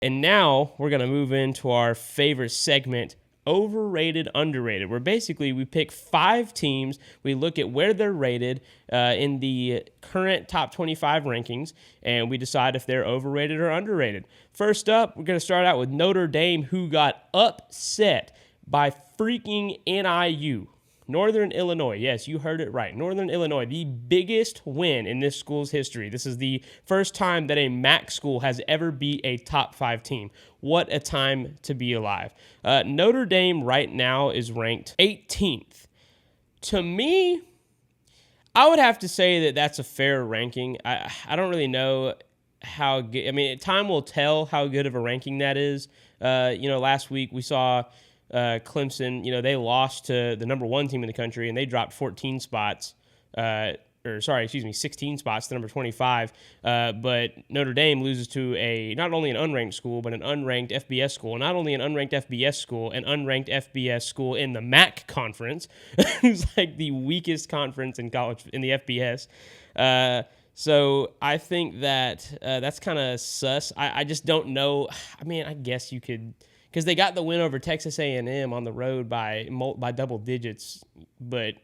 And now we're going to move into our favorite segment, overrated, underrated, where basically we pick 5 teams. We look at where they're rated in the current top 25 rankings, and we decide if they're overrated or underrated. First up, we're going to start out with Notre Dame, who got upset by freaking NIU. Northern Illinois. Yes, you heard it right. Northern Illinois, the biggest win in this school's history. This is the first time that a MAC school has ever beat a top 5 team. What a time to be alive. Notre Dame right now is ranked 18th. To me, I would have to say that that's a fair ranking. I don't really know how good. I mean, time will tell how good of a ranking that is. Last week we saw Clemson, they lost to the number 1 team in the country, and they dropped 16 spots to number 25. But Notre Dame loses to not only an unranked school, but an unranked FBS school. Not only an unranked FBS school, an unranked FBS school in the MAC conference, who's like the weakest conference in college in the FBS. So I think that that's kind of sus. I just don't know. I mean, I guess you could, because they got the win over Texas A&M on the road by double digits, but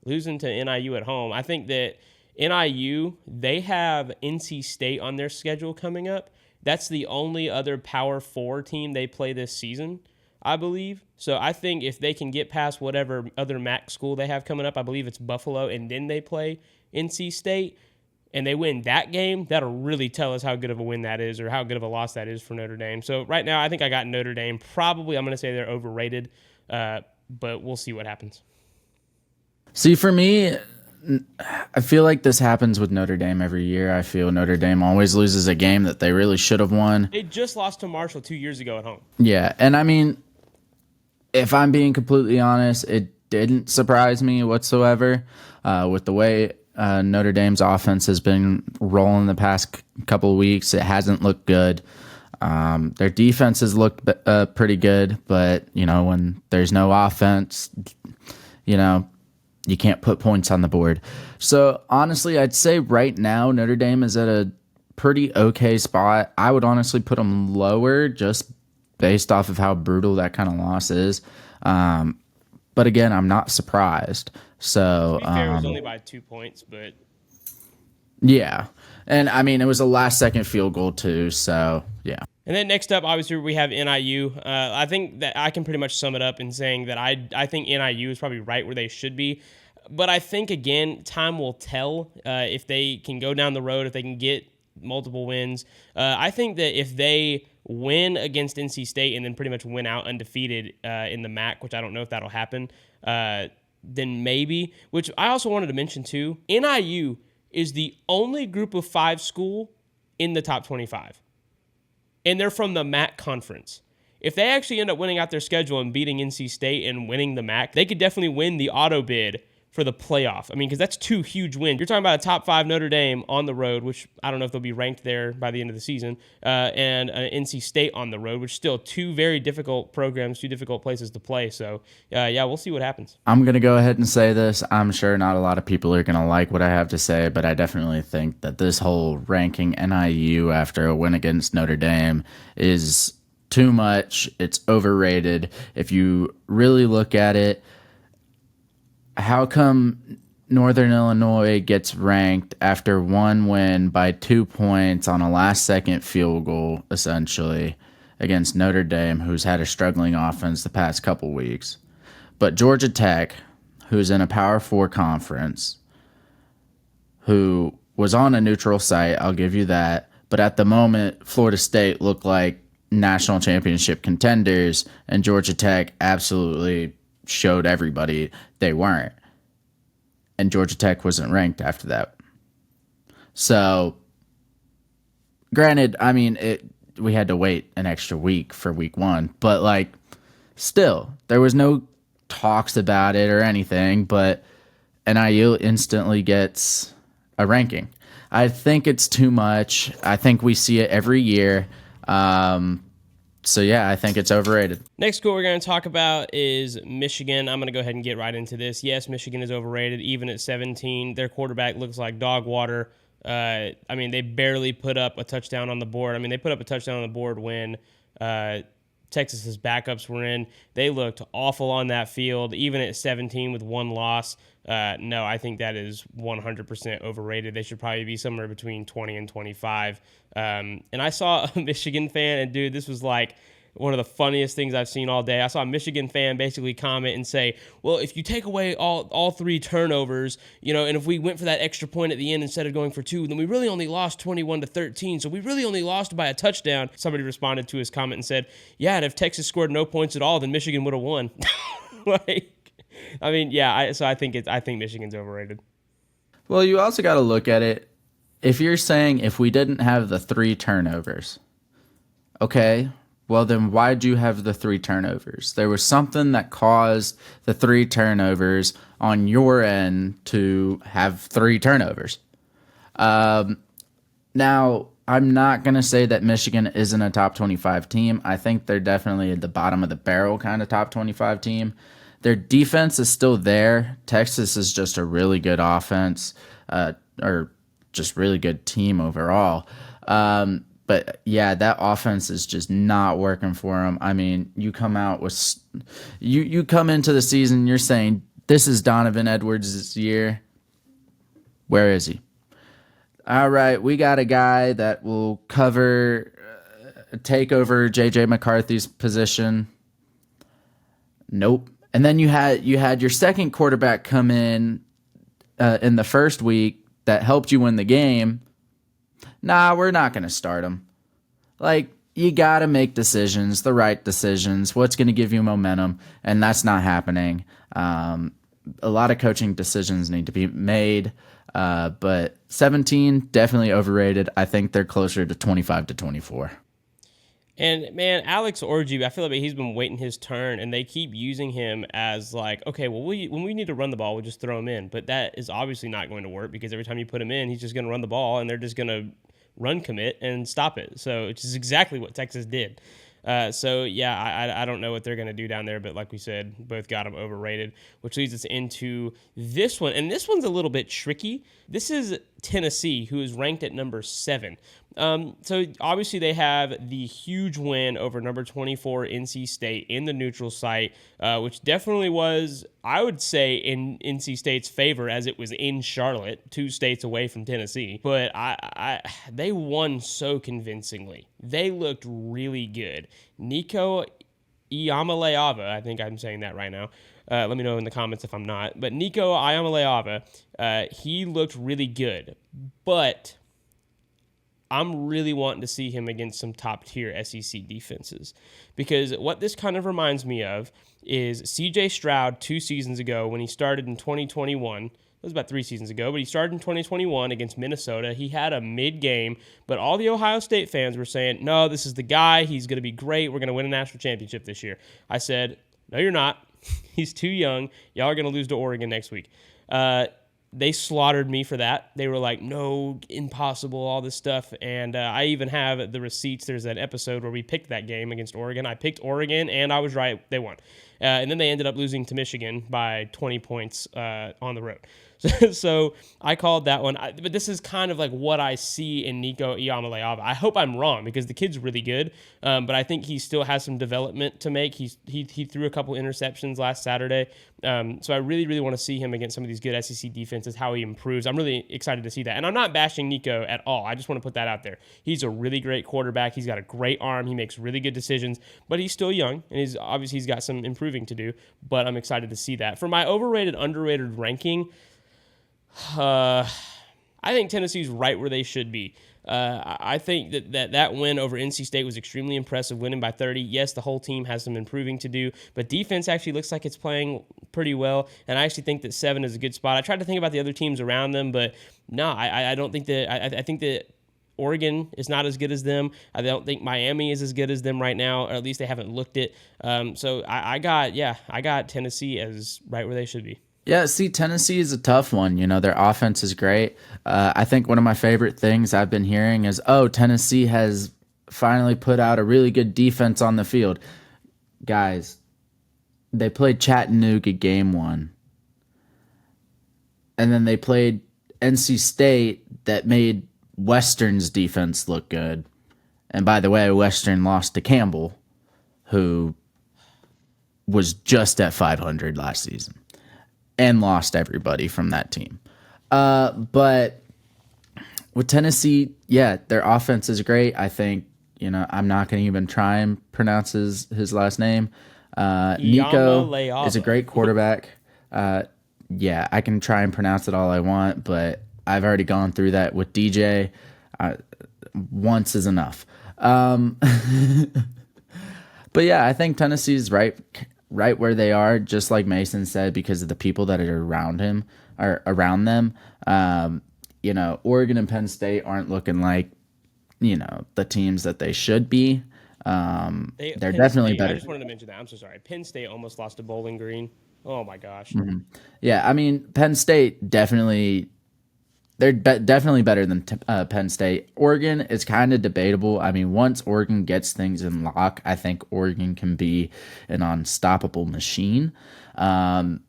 losing to NIU at home. I think that NIU, they have NC State on their schedule coming up. That's the only other Power 4 team they play this season, I believe. So I think if they can get past whatever other MAC school they have coming up, I believe it's Buffalo, and then they play NC State, and they win that game, that'll really tell us how good of a win that is or how good of a loss that is for Notre Dame. So right now, I think I got Notre Dame. Probably I'm going to say they're overrated, but we'll see what happens. See, for me, I feel like this happens with Notre Dame every year. I feel Notre Dame always loses a game that they really should have won. They just lost to Marshall 2 years ago at home. Yeah, and I mean, if I'm being completely honest, it didn't surprise me whatsoever with the way Notre Dame's offense has been rolling the past couple of weeks. It hasn't looked good. Their defense has looked pretty good, but, when there's no offense, you can't put points on the board. So, honestly, I'd say right now Notre Dame is at a pretty okay spot. I would honestly put them lower just based off of how brutal that kind of loss is. But again, I'm not surprised. So, to be fair, it was only by 2 points, but yeah. And I mean, it was a last-second field goal too. So, yeah. And then next up, obviously, we have NIU. I think that I can pretty much sum it up in saying that I think NIU is probably right where they should be. But I think, again, time will tell if they can go down the road, if they can get multiple wins. I think that if they win against NC State and then pretty much win out undefeated in the MAC, which I don't know if that'll happen, then maybe. Which I also wanted to mention, too, NIU is the only group of 5 school in the top 25. And they're from the MAC conference. If they actually end up winning out their schedule and beating NC State and winning the MAC, they could definitely win the auto bid for the playoff. I mean, because that's 2 huge wins. You're talking about a top 5 Notre Dame on the road, which I don't know if they'll be ranked there by the end of the season, and NC State on the road, which is still 2 very difficult programs, 2 difficult places to play. So, yeah, we'll see what happens. I'm going to go ahead and say this. I'm sure not a lot of people are going to like what I have to say, but I definitely think that this whole ranking NIU after a win against Notre Dame is too much. It's overrated. If you really look at it, how come Northern Illinois gets ranked after one win by 2 points on a last-second field goal, essentially, against Notre Dame, who's had a struggling offense the past couple weeks? But Georgia Tech, who's in a Power 4 conference, who was on a neutral site, I'll give you that, but at the moment, Florida State looked like national championship contenders, and Georgia Tech absolutely showed everybody they weren't. And Georgia Tech wasn't ranked after that. So, granted, I mean, we had to wait an extra week for week 1, but still, there was no talks about it or anything, but NIU instantly gets a ranking. I think it's too much. I think we see it every year. So, yeah, I think it's overrated. Next school we're going to talk about is Michigan. I'm going to go ahead and get right into this. Yes, Michigan is overrated, even at 17. Their quarterback looks like dog water. I mean, they barely put up a touchdown on the board. I mean, they put up a touchdown on the board when Texas's backups were in. They looked awful on that field, even at 17 with one loss. No, I think that is 100% overrated. They should probably be somewhere between 20 and 25. And I saw a Michigan fan, and dude, this was like one of the funniest things I've seen all day. I saw a Michigan fan basically comment and say, well, if you take away all three turnovers, and if we went for that extra point at the end instead of going for two, then we really only lost 21-13. So we really only lost by a touchdown. Somebody responded to his comment and said, yeah, and if Texas scored no points at all, then Michigan would have won. I think Michigan's overrated. Well, you also got to look at it. If you're saying if we didn't have the three turnovers, okay, well, then why'd you have the three turnovers? There was something that caused the three turnovers on your end to have three turnovers. Now, I'm not going to say that Michigan isn't a top 25 team. I think they're definitely at the bottom of the barrel kind of top 25 team. Their defense is still there. Texas is just a really good offense, or just really good team overall. But yeah, that offense is just not working for them. I mean, you come out with you come into the season, you're saying this is Donovan Edwards' year. Where is he? All right, we got a guy that will take over JJ McCarthy's position. Nope. And then you had your second quarterback come in the first week that helped you win the game. Nah, we're not going to start him. Like, you got to make decisions, the right decisions, what's going to give you momentum, and that's not happening. A lot of coaching decisions need to be made, but 17, definitely overrated. I think they're closer to 25 to 24. And, man, Alex Orji, I feel like he's been waiting his turn, and they keep using him as like, okay, well, when we need to run the ball, we'll just throw him in. But that is obviously not going to work because every time you put him in, he's just going to run the ball, and they're just going to run commit and stop it. So which is exactly what Texas did. I don't know what they're going to do down there, but like we said, both got them overrated, which leads us into this one. And this one's a little bit tricky. This is Tennessee, who is ranked at number 7. So obviously they have the huge win over number 24 NC State in the neutral site, which definitely was, I would say, in NC State's favor as it was in Charlotte, 2 states away from Tennessee. But they won so convincingly. They looked really good. Nico Iamaleava, I think I'm saying that right now. Let me know in the comments if I'm not. But Nico Iamaleava, he looked really good. But I'm really wanting to see him against some top-tier SEC defenses. Because what this kind of reminds me of is C.J. Stroud 2 seasons ago when he started in 2021. It was about 3 seasons ago, but he started in 2021 against Minnesota. He had a mid-game, but all the Ohio State fans were saying, no, this is the guy. He's going to be great. We're going to win a national championship this year. I said, no, you're not. He's too young. Y'all are going to lose to Oregon next week. They slaughtered me for that. They were like, no, impossible, all this stuff. And I even have the receipts. There's an episode where we picked that game against Oregon. I picked Oregon, and I was right. They won. And then they ended up losing to Michigan by 20 points on the road. So I called that one. But this is kind of like what I see in Nico Iamaleava. I hope I'm wrong because the kid's really good, but I think he still has some development to make. He threw a couple interceptions last Saturday. So I really, really want to see him against some of these good SEC defenses, how he improves. I'm really excited to see that. And I'm not bashing Nico at all. I just want to put that out there. He's a really great quarterback. He's got a great arm. He makes really good decisions, but he's still young, and he's got some improving to do, but I'm excited to see that. For my overrated, underrated ranking, I think Tennessee's right where they should be. I think that win over NC State was extremely impressive, winning by 30. Yes, the whole team has some improving to do, but defense actually looks like it's playing pretty well, and I actually think that 7 is a good spot. I tried to think about the other teams around them, but no, I don't think that. I think that Oregon is not as good as them. I don't think Miami is as good as them right now, or at least they haven't looked it. So I got Tennessee as right where they should be. Yeah, see, Tennessee is a tough one. You know, their offense is great. I think one of my favorite things I've been hearing is, Tennessee has finally put out a really good defense on the field. Guys, they played Chattanooga game 1. And then they played NC State that made Western's defense look good. And by the way, Western lost to Campbell, who was just at 500 last season and lost everybody from that team. But with Tennessee, yeah, their offense is great. I think, I'm not going to even try and pronounce his last name. Nico is a great quarterback. Yeah, I can try and pronounce it all I want, but I've already gone through that with DJ. Once is enough. But yeah, I think Tennessee's right where they are, just like Mason said, because of the people that are around him or around them. Oregon and Penn State aren't looking like, the teams that they should be. They're definitely better. I just wanted to mention that. I'm so sorry. Penn State almost lost to Bowling Green. Oh my gosh. Mm-hmm. Yeah, I mean, Penn State definitely. They're definitely better than Penn State. Oregon is kind of debatable. I mean, once Oregon gets things in lock, I think Oregon can be an unstoppable machine. But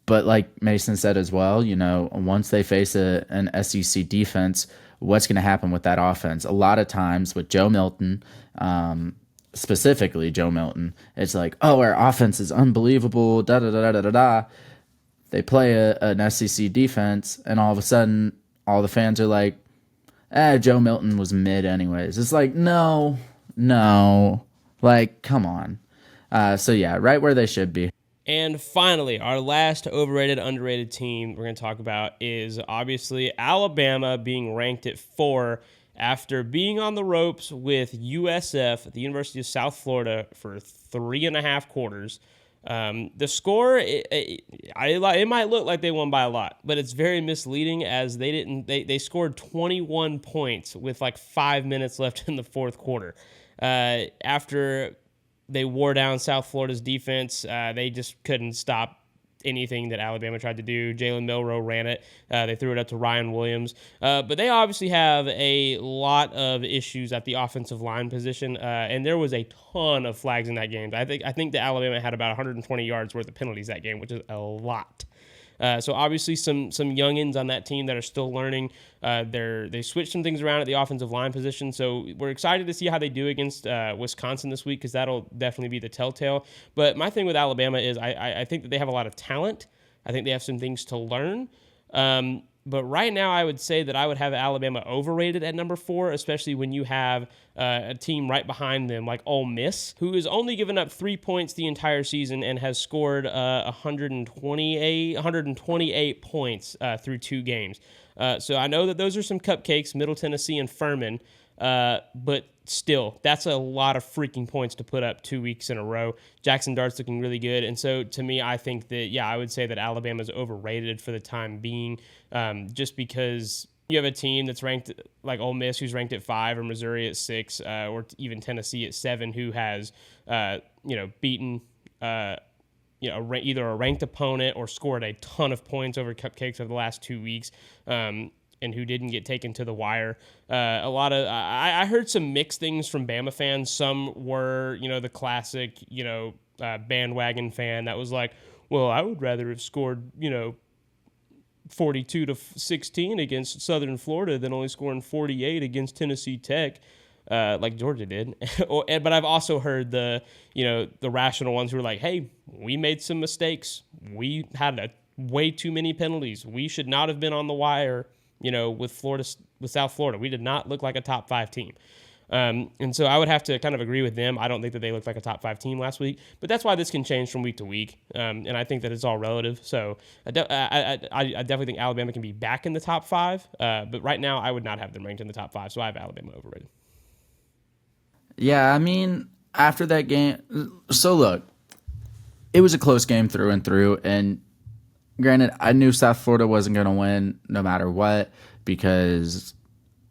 like Mason said as well, once they face an SEC defense, what's going to happen with that offense? A lot of times with Joe Milton, specifically Joe Milton, it's like, oh, our offense is unbelievable, da-da-da-da-da-da. They play an SEC defense, and all of a sudden, all the fans are like, Joe Milton was mid anyways. It's like, no. Like, come on. So, yeah, right where they should be. And finally, our last overrated, underrated team we're going to talk about is obviously Alabama being ranked at 4 after being on the ropes with USF at the University of South Florida for 3.5 quarters. The score, it might look like they won by a lot, but it's very misleading as they scored 21 points with like 5 minutes left in the fourth quarter. After they wore down South Florida's defense, they just couldn't stop anything that Alabama tried to do. Jalen Milroe ran it. They threw it up to Ryan Williams. But they obviously have a lot of issues at the offensive line position, and there was a ton of flags in that game. I think that Alabama had about 120 yards worth of penalties that game, which is a lot. So obviously some youngins on that team that are still learning. They switched some things around at the offensive line position. So we're excited to see how they do against Wisconsin this week, because that'll definitely be the telltale. But my thing with Alabama is I think that they have a lot of talent. I think they have some things to learn. But right now, I would say that I would have Alabama overrated at number 4, especially when you have a team right behind them like Ole Miss, who has only given up 3 points the entire season and has scored 128 points through 2 games. So I know that those are some cupcakes, Middle Tennessee and Furman, but still, that's a lot of freaking points to put up 2 weeks in a row. Jackson Dart's looking really good. And so to me, I think that, I would say that Alabama's overrated for the time being, just because you have a team that's ranked like Ole Miss, who's ranked at 5, or Missouri at 6, or even Tennessee at 7, who has, beaten, either a ranked opponent or scored a ton of points over cupcakes over the last 2 weeks. And who didn't get taken to the wire. I heard some mixed things from Bama fans. Some were, the classic, bandwagon fan that was like, well, I would rather have scored, 42-16 against Southern Florida than only scoring 48 against Tennessee Tech, like Georgia did. But I've also heard the rational ones who were like, hey, we made some mistakes. We had way too many penalties. We should not have been on the wire, with South Florida. We did not look like a top 5 team. And so I would have to kind of agree with them. I don't think that they looked like a top 5 team last week, but that's why this can change from week to week. And I think that it's all relative. So I definitely think Alabama can be back in the top 5. But right now I would not have them ranked in the top 5. So I have Alabama overrated. Yeah. I mean, after that game, so look, it was a close game through and through, and granted, I knew South Florida wasn't going to win no matter what, because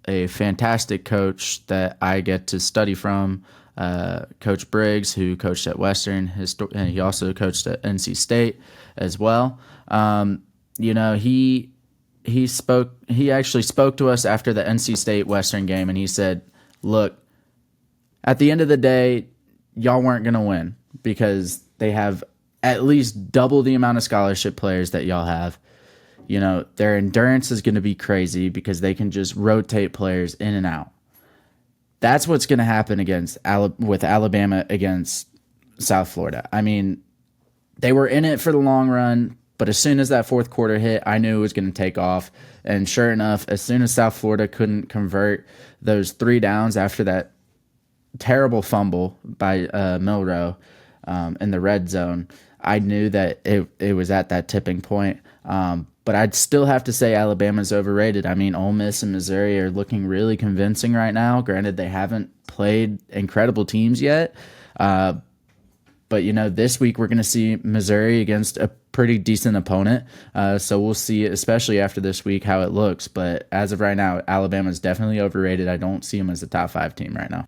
a fantastic coach that I get to study from, Coach Briggs, who coached at Western, and he also coached at NC State as well. He actually spoke to us after the NC State Western game, and he said, look, at the end of the day, y'all weren't going to win because they have at least double the amount of scholarship players that y'all have. their endurance is going to be crazy because they can just rotate players in and out. That's what's going to happen with Alabama against South Florida. I mean, they were in it for the long run, but as soon as that fourth quarter hit, I knew it was going to take off. And sure enough, as soon as South Florida couldn't convert those 3 downs after that terrible fumble by Milroe in the red zone, I knew that it was at that tipping point. But I'd still have to say Alabama's overrated. I mean, Ole Miss and Missouri are looking really convincing right now. Granted, they haven't played incredible teams yet. But, this week we're going to see Missouri against a pretty decent opponent. So we'll see, especially after this week, how it looks. But as of right now, Alabama's definitely overrated. I don't see them as a top 5 team right now.